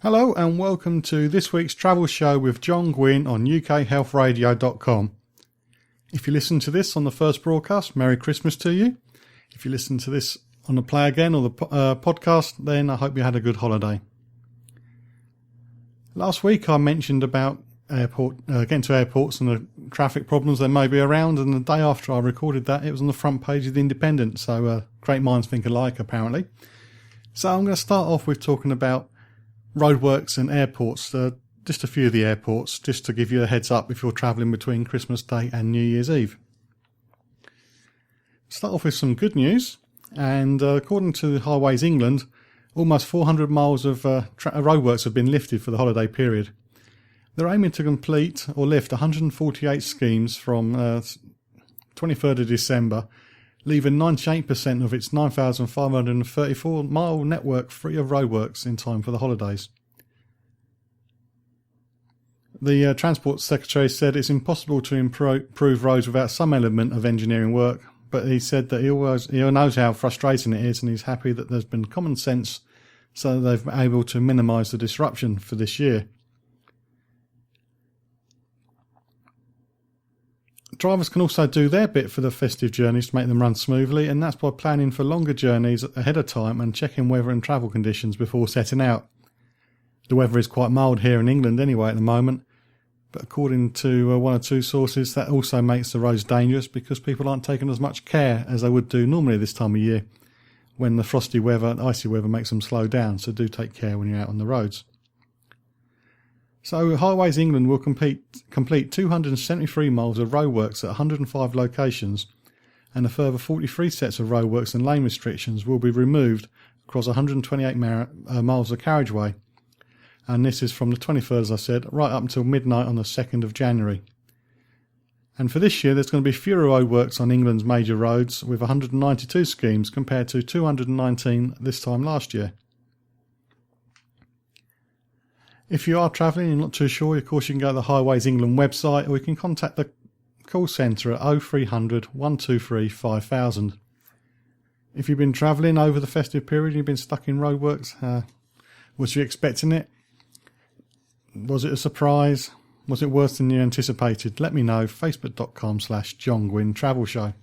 Hello and welcome to this week's travel show with John Guinn on ukhealthradio.com. If you listen to this on the first broadcast, Merry Christmas to you. If you listen to this on the play again or the podcast, then I hope you had a good holiday. Last week I mentioned about getting to airports and the traffic problems there may be around, and the day after I recorded that it was on the front page of the Independent, so great minds think alike apparently. So I'm going to start off with talking about roadworks and airports, just a few of the airports, just to give you a heads up if you're travelling between Christmas Day and New Year's Eve. Start off with some good news, and according to Highways England, almost 400 miles of roadworks have been lifted for the holiday period. They're aiming to complete or lift 148 schemes from 23rd of December, leaving 98% of its 9,534 mile network free of roadworks in time for the holidays. The Transport Secretary said it's impossible to improve roads without some element of engineering work, but he said that he knows how frustrating it is, and he's happy that there's been common sense so that they've been able to minimise the disruption for this year. Drivers can also do their bit for the festive journeys to make them run smoothly, and that's by planning for longer journeys ahead of time and checking weather and travel conditions before setting out. The weather is quite mild here in England anyway at the moment, but according to one or two sources, that also makes the roads dangerous because people aren't taking as much care as they would do normally this time of year when the frosty weather and icy weather makes them slow down, so do take care when you're out on the roads. So Highways England will complete 273 miles of roadworks at 105 locations, and a further 43 sets of roadworks and lane restrictions will be removed across 128 miles of carriageway. And this is from the 23rd, as I said, right up until midnight on the 2nd of January. And for this year, there's going to be fewer roadworks on England's major roads, with 192 schemes compared to 219 this time last year. If you are travelling and not too sure, of course you can go to the Highways England website, or you can contact the call centre at 0300 123 5000. If you've been travelling over the festive period and you've been stuck in roadworks, was you expecting it? Was it a surprise? Was it worse than you anticipated? Let me know. Facebook.com/John Guinn Travel Show.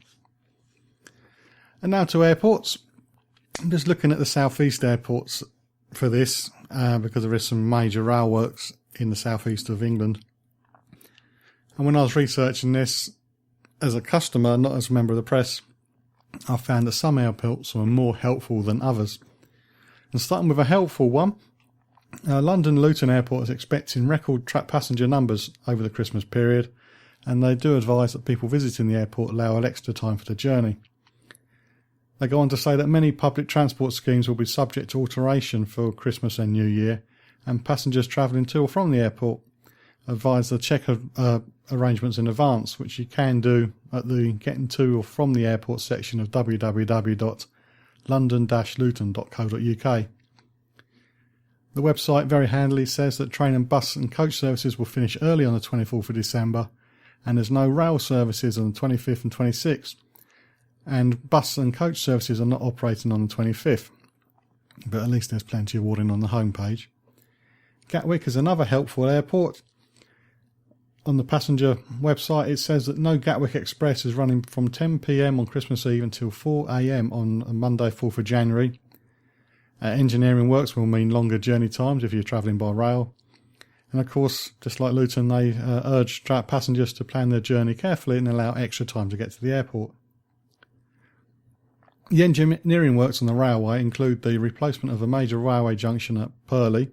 And now to airports. I'm just looking at the southeast airports for this, because there is some major rail works in the southeast of England. And when I was researching this as a customer, not as a member of the press, I found that some airports were more helpful than others. And starting with a helpful one, London Luton Airport is expecting record passenger numbers over the Christmas period, and they do advise that people visiting the airport allow an extra time for the journey. They go on to say that many public transport schemes will be subject to alteration for Christmas and New Year, and passengers travelling to or from the airport advise to check arrangements in advance, which you can do at the getting to or from the airport section of www.london-luton.co.uk. The website very handily says that train and bus and coach services will finish early on the 24th of December, and there's no rail services on the 25th and 26th. And bus and coach services are not operating on the 25th, but at least there's plenty of warning on the homepage. Gatwick is another helpful airport. On the passenger website it says that no Gatwick Express is running from 10 p.m. on Christmas Eve until 4 a.m. on Monday 4th of January. Engineering works will mean longer journey times if you're travelling by rail. And of course, just like Luton, they urge passengers to plan their journey carefully and allow extra time to get to the airport. The engineering works on the railway include the replacement of a major railway junction at Purley,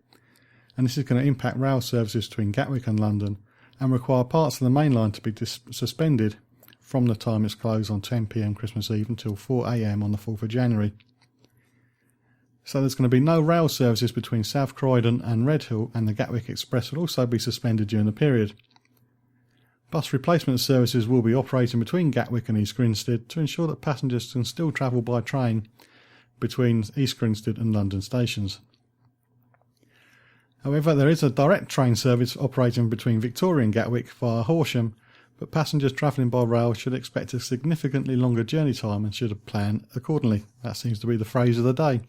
and this is going to impact rail services between Gatwick and London and require parts of the main line to be suspended from the time it's closed on 10 p.m. Christmas Eve until 4 a.m. on the 4th of January. So there's going to be no rail services between South Croydon and Redhill, and the Gatwick Express will also be suspended during the period. Bus replacement services will be operating between Gatwick and East Grinstead to ensure that passengers can still travel by train between East Grinstead and London stations. However, there is a direct train service operating between Victoria and Gatwick via Horsham, but passengers travelling by rail should expect a significantly longer journey time and should plan accordingly. That seems to be the phrase of the day.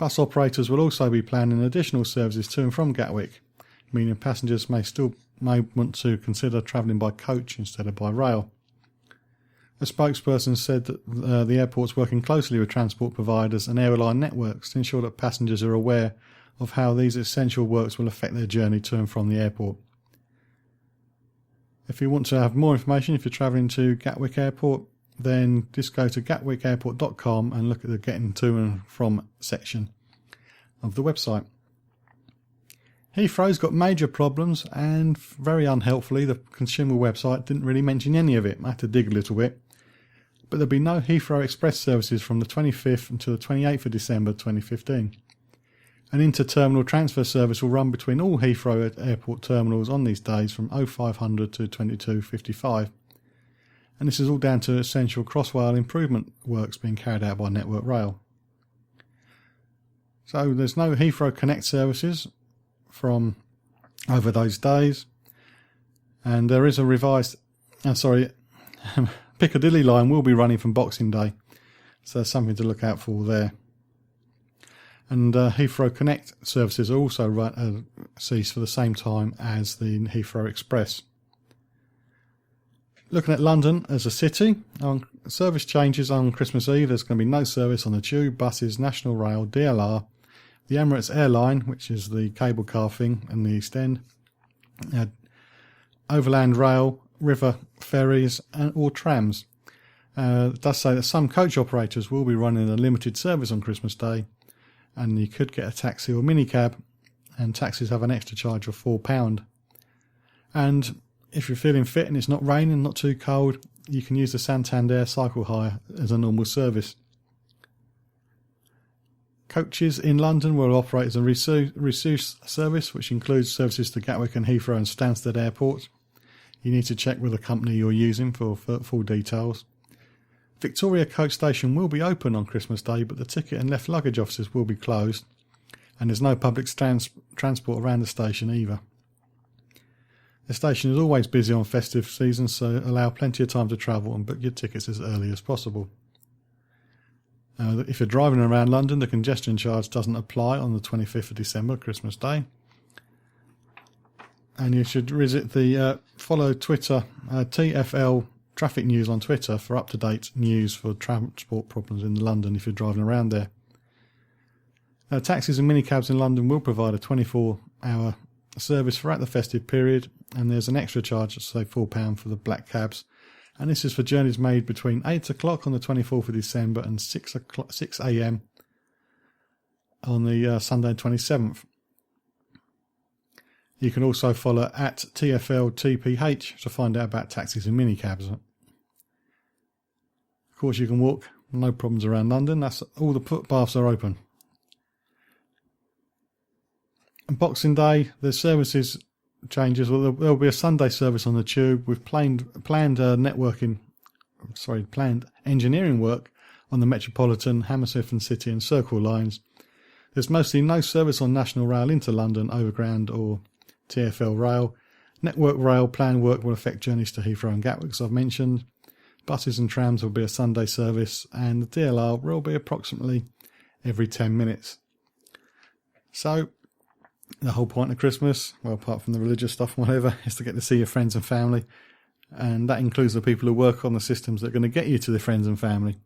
Bus operators will also be planning additional services to and from Gatwick, meaning passengers may want to consider travelling by coach instead of by rail. A spokesperson said that the airport's working closely with transport providers and airline networks to ensure that passengers are aware of how these essential works will affect their journey to and from the airport. If you want to have more information, if you're travelling to Gatwick Airport, then just go to gatwickairport.com and look at the Getting to and From section of the website. Heathrow's got major problems, and very unhelpfully the consumer website didn't really mention any of it. I had to dig a little bit. But there'll be no Heathrow Express services from the 25th until the 28th of December 2015. An inter-terminal transfer service will run between all Heathrow airport terminals on these days from 0500 to 22:55. And this is all down to essential cross-rail improvement works being carried out by Network Rail. So there's no Heathrow Connect services from over those days, and there is a revised Piccadilly line will be running from Boxing Day, so there's something to look out for there. And Heathrow Connect services are also ceased for the same time as the Heathrow Express. Looking at London as a city, on service changes on Christmas Eve, there's going to be no service on the Tube, buses, National Rail, DLR, the Emirates Airline, which is the cable car thing in the East End, Overland Rail, river ferries or trams. It does say that some coach operators will be running a limited service on Christmas Day, and you could get a taxi or minicab, and taxis have an extra charge of £4. And if you're feeling fit and it's not raining, not too cold, you can use the Santander cycle hire as a normal service. Coaches in London will operate as a reduced service, which includes services to Gatwick and Heathrow and Stansted airports. You need to check with the company you're using for full details. Victoria Coach Station will be open on Christmas Day, but the ticket and left luggage offices will be closed, and there's no public transport around the station either. The station is always busy on festive seasons, so allow plenty of time to travel and book your tickets as early as possible. If you're driving around London, the congestion charge doesn't apply on the 25th of December, Christmas Day. And you should visit follow Twitter, TFL Traffic News on Twitter for up-to-date news for transport problems in London if you're driving around there. Taxis and minicabs in London will provide a 24-hour service throughout the festive period, and there's an extra charge, say £4 for the black cabs. And this is for journeys made between 8 o'clock on the 24th of December and 6 a.m. on the Sunday 27th. You can also follow at TFLTPH to find out about taxis and minicabs. Of course, you can walk, no problems around London. That's all the footpaths are open. On Boxing Day, the services changes. Well, there'll be a Sunday service on the Tube with planned engineering work on the Metropolitan, Hammersmith and City and Circle lines. There's mostly no service on National Rail into London, Overground or TfL Rail. Network Rail plan work will affect journeys to Heathrow and Gatwick, as I've mentioned. Buses and trams will be a Sunday service, and the DLR will be approximately every 10 minutes. So, the whole point of Christmas, well, apart from the religious stuff and whatever, is to get to see your friends and family. And that includes the people who work on the systems that are going to get you to the friends and family.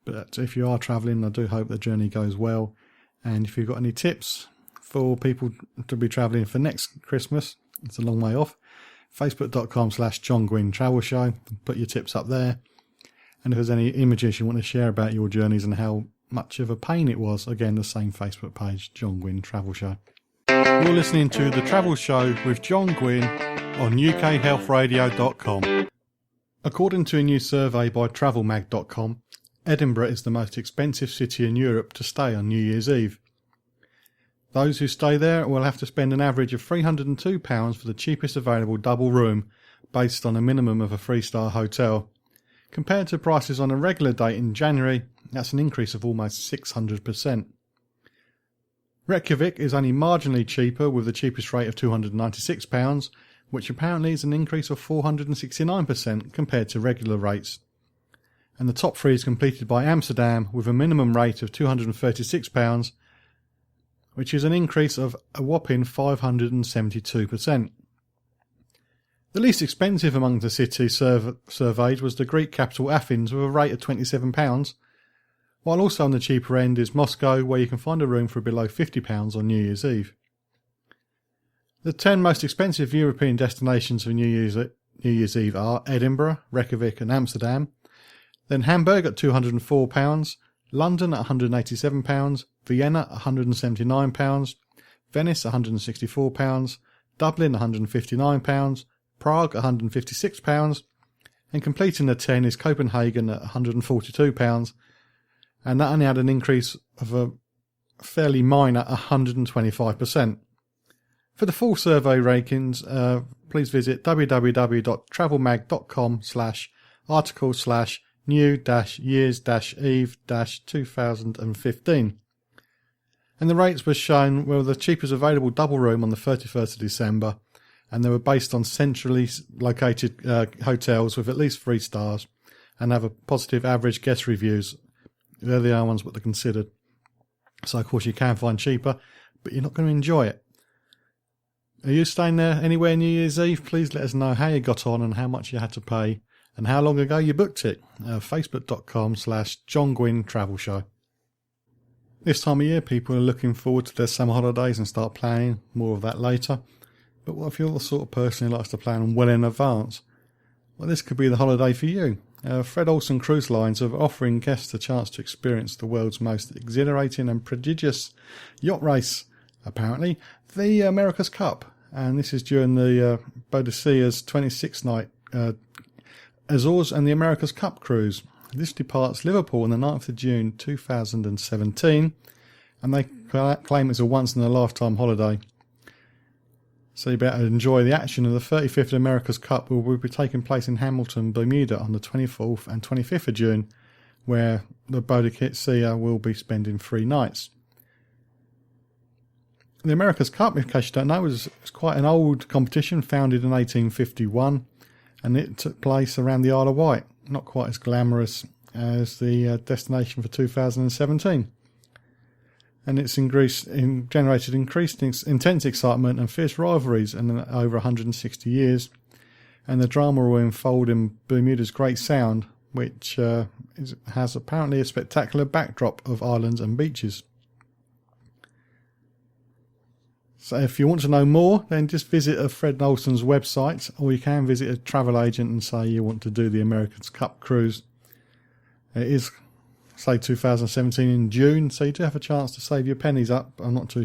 But if you are travelling, I do hope the journey goes well. And if you've got any tips for people to be travelling for next Christmas, it's a long way off, facebook.com/John Guinn Travel Show. Put your tips up there. And if there's any images you want to share about your journeys and how much of a pain it was, again, the same Facebook page, John Guinn Travel Show. You're listening to The Travel Show with John Guinn on UKHealthRadio.com. According to a new survey by TravelMag.com, Edinburgh is the most expensive city in Europe to stay on New Year's Eve. Those who stay there will have to spend an average of £302 for the cheapest available double room based on a minimum of a 3-star hotel. Compared to prices on a regular date in January, that's an increase of almost 600%. Reykjavik is only marginally cheaper with the cheapest rate of £296, which apparently is an increase of 469% compared to regular rates. And the top three is completed by Amsterdam with a minimum rate of £236 which is an increase of a whopping 572%. The least expensive among the cities surveyed was the Greek capital Athens with a rate of £27, while also on the cheaper end is Moscow, where you can find a room for below £50 on New Year's Eve. The 10 most expensive European destinations for New Year's Eve are Edinburgh, Reykjavik and Amsterdam, then Hamburg at £204, London at £187, Vienna at £179, Venice £164, Dublin £159, Prague £156, and completing the 10 is Copenhagen at £142, and that only had an increase of a fairly minor 125%. For the full survey rankings, please visit www.travelmag.com/article/new-years-eve-2015. And the rates were shown were the cheapest available double room on the 31st of December, and they were based on centrally located hotels with at least 3 stars and have a positive average guest reviews. They're the only ones what they considered. So of course you can find cheaper, but you're not going to enjoy it. Are you staying there anywhere New Year's Eve? Please let us know how you got on and how much you had to pay and how long ago you booked it. Facebook.com/John Guinn Travel Show. This time of year people are looking forward to their summer holidays and start planning. More of that later. But what if you're the sort of person who likes to plan well in advance? Well, this could be the holiday for you. Fred Olsen Cruise Lines are offering guests a chance to experience the world's most exhilarating and prodigious yacht race, apparently, the America's Cup. And this is during the Boadicea's 26th night Azores and the America's Cup cruise. This departs Liverpool on the 9th of June 2017, and they claim it's a once-in-a-lifetime holiday. So you better enjoy the action of the 35th America's Cup, which will be taking place in Hamilton, Bermuda on the 24th and 25th of June, where the Boadicea will be spending 3 nights. The America's Cup, in case you don't know, is quite an old competition, founded in 1851, and it took place around the Isle of Wight. Not quite as glamorous as the destination for 2017. And it's generated increased intense excitement and fierce rivalries in over 160 years. And the drama will unfold in Bermuda's Great Sound, which has apparently a spectacular backdrop of islands and beaches. So if you want to know more, then just visit Fred Olsen's website, or you can visit a travel agent and say you want to do the America's Cup cruise. It is, say, 2017 in June, so you do have a chance to save your pennies up. I'm not too